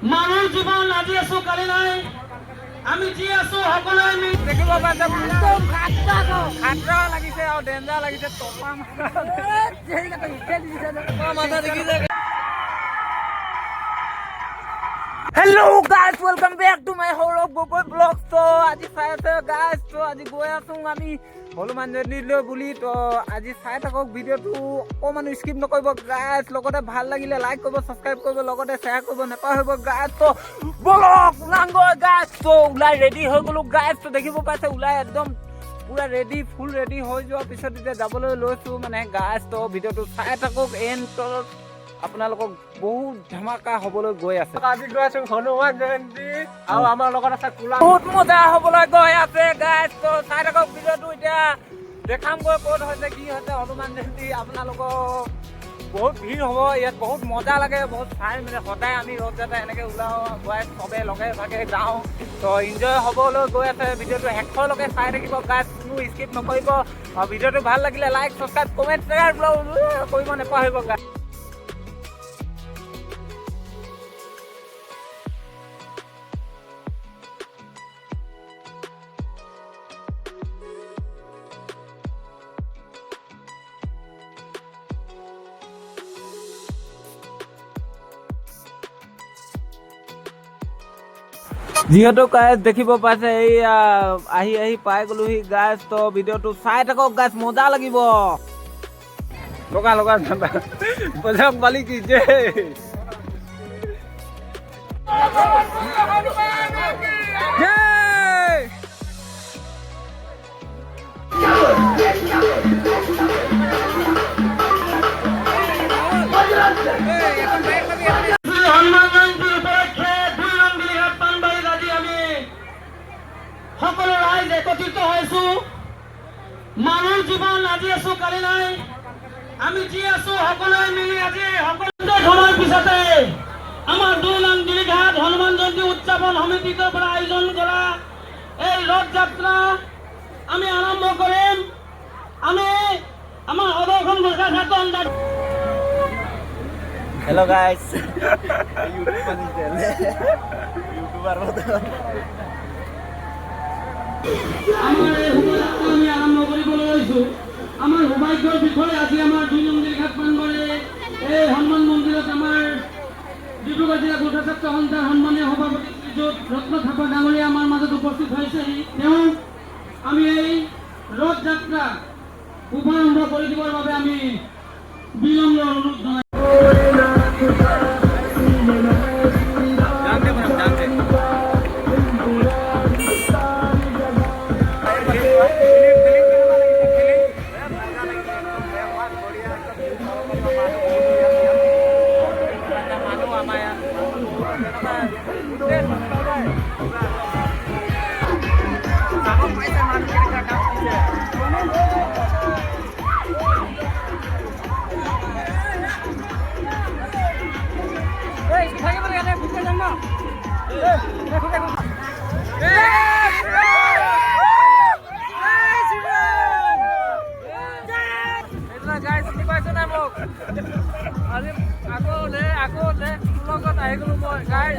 মানুহ জীৱন আজি আছো কালি নাই আমি যি আছো সকলোৱে দেখিব পাইছে একদম খাতৰা লাগিছে আৰু ডেঞ্জাৰ লাগিছে টপা মাথা দেখিছে। Hello' guys welcome back to my Sourav Gogoi blog. তো আজি চাই আছে গাইজ, তো আজি গৈ আছো আমি হনুমান জয়ন্তীলৈ বুলি। তো আজি চাই থাকক ভিডিঅ'টো, অকণমান স্কিপ নকৰিব গাইজ। লগতে ভাল লাগিলে লাইক কৰিব, ছাবস্ক্ৰাইব কৰিব, লগতে শ্বেয়াৰ কৰিব নাপাহৰিব গাইজ। তো ব্লগ ওলাংগৈ গাইজ। তো ওলাই ৰেডি হৈ গ'লো গাইজ। তো দেখিব পাইছে ওলাই একদম পুৰা ৰেডি, ফুল ৰেডি হৈ যোৱাৰ পিছত এতিয়া যাবলৈ লৈছো মানে গাইজ। তো ভিডিঅ'টো চাই থাকক এণ্ডত, আপোনালোকক বহুত ধমাকা হবলৈ গৈ আছে। আজি গৈ আছো হনুমান জয়ন্তী আৰু আমাৰ লগত আছে কোলা, বহুত মজা হবলৈ গৈ আছে গাইজ। তো চাই থাকক ভিডিঅ'টো, এতিয়া দেখামগৈ ক'ত হৈছে কি হৈছে হনুমান জয়ন্তী। আপোনালোকক বহুত ভিৰ হ'ব ইয়াত, বহুত মজা লাগে, বহুত চাই মানে সদায় আমি ৰ'দ যাতে এনেকৈ ওলাওঁ গৈ চবে লগে ভাগে যাওঁ। তো এনজয় হ'বলৈ গৈ আছে। ভিডিঅ'টো শেষলৈকে চাই থাকিব গাইজ, কোনো স্কিপ নকৰিব। আৰু ভিডিঅ'টো ভাল লাগিলে লাইক, ছাবস্ক্ৰাইব, কমেণ্ট, শ্বেয়াৰ কৰিব নাপাহৰিব গাইজ। যিহেতু গাইজ দেখিব পাইছে এই আহি পাই গ'লোহি গাইজ। তো ভিডিঅ'টো চাই থাকক গাইজ, মজা লাগিব। লগা বজৰং বালি কি যে হনুমান জয়ন্তী উপলক্ষে দুইৰংগিলিঘাট পাণবাৰীত আজি আমি সকলো ৰাইজ একত্ৰিত হৈছো। মানুহ জীৱন আজি আছো কালি নাই আমি যি আছো সকলোৱে মিলি আজি সকলো সময়ৰ পিছতে আমাৰ দুইৰংগিলিঘাট হনুমান জয়ন্তী উদযাপন সমিতিৰ পৰা আয়োজন কৰা এই ৰথ যাত্ৰা আমি আৰম্ভ কৰিম। আমি আমাৰ সদৰখন গোৰ্খা ঘাট। हेलो गाइस यूट्यूबर আমাৰ এই শোভাযাত্ৰা আমি আৰম্ভ কৰিবলৈ লৈছো। আমাৰ সৌভাগ্যৰ বিষয়ে আজি আমাৰ দুইৰংগিলিঘাট পাণবাৰী এই হনুমান মন্দিৰত আমাৰ ডিব্ৰুগড় জিলা গোৰ্খা ছাত্ৰ সন্থাৰ সন্মানীয় সভাপতি শ্ৰীযুত ৰত্ন থাপা ডাঙৰীয়া আমাৰ মাজত উপস্থিত হৈছেহি। তেওঁ আমি এই ৰথ যাত্ৰা শুভাৰম্ভ কৰি দিবৰ বাবে আমি বিনম্ৰ অনুৰোধ জনাইছো। লগত আহি গ'লো মই গাইজ।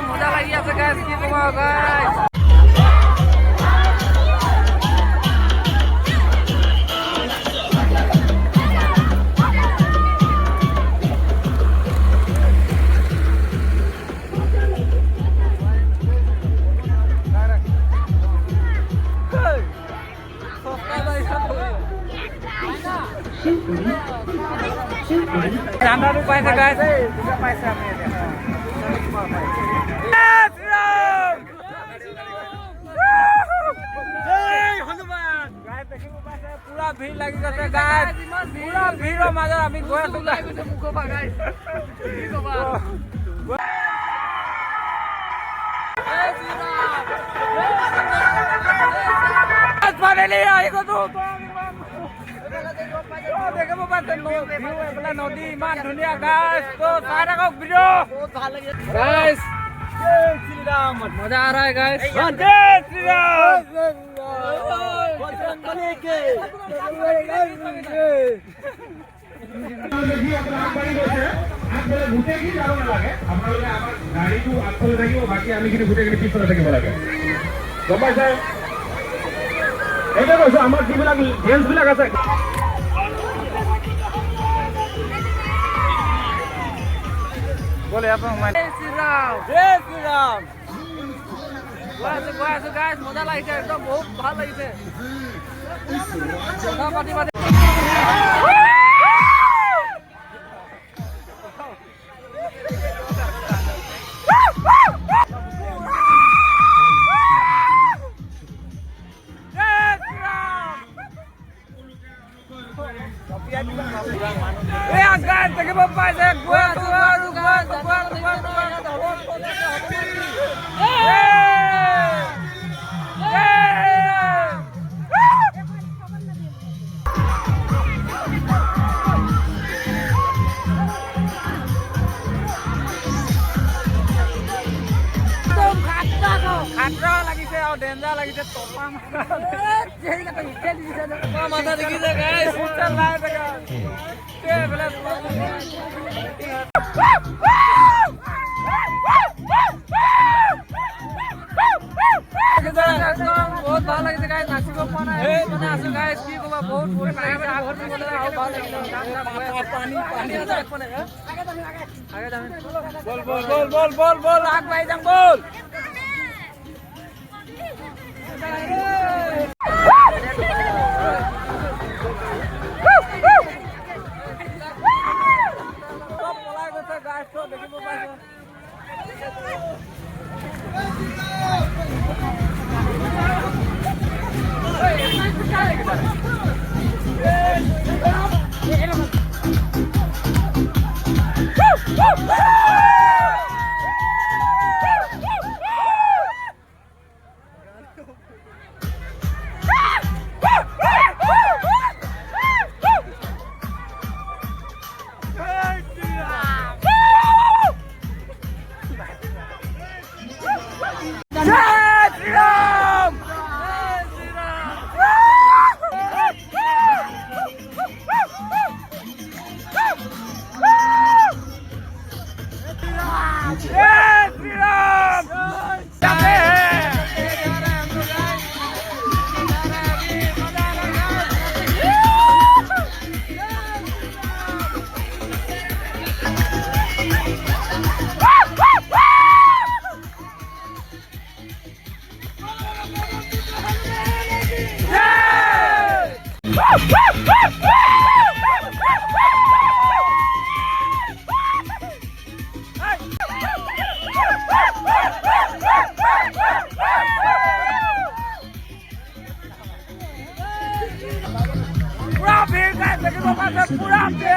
মজা লাগি আছে গাইজ, কি কম আৰু গাইজ। পাইছে গাইছ পুৰা ভিৰ লাগি গৈছে গাইছ পুৰা ভিৰৰ মাজত আমি গৈ আছো দেখিব পাইছে নদী ইমান ধুনীয়া গাইছ তো চাই থাকক ভিডিঅ' গাইছ मजा आ रहा है गाइस जय श्री राम আমাৰ যিবিলাক জেন্টছ বিলাক আছে बोले आप जय श्री राम गई आছো गाइस मजा লাগিছে একদম বহুত ভাল লাগিছে কথা পাতি পাতি गाइस देखे पाइছে গোয়া আৰু গাইস খাতৰা লাগিছে আৰু ডেঞ্জাৰ লাগিছে টপা মাথা দেখিছে গাইস ফুটবল লাইভ দেখা बहुत ভাল লাগিছে গাইস নাচিব পৰা নাই মানে আছো গাইস কি কবা বহুত বহুত লাগিছে আগত মনে আৰু ভাল লাগিছে পানী পানী আগে যাম বল বল বল বল বল বল আগ ভাই যাম বল সব পলাই গৈছে গাইস তো দেখিব পাইছো Woo!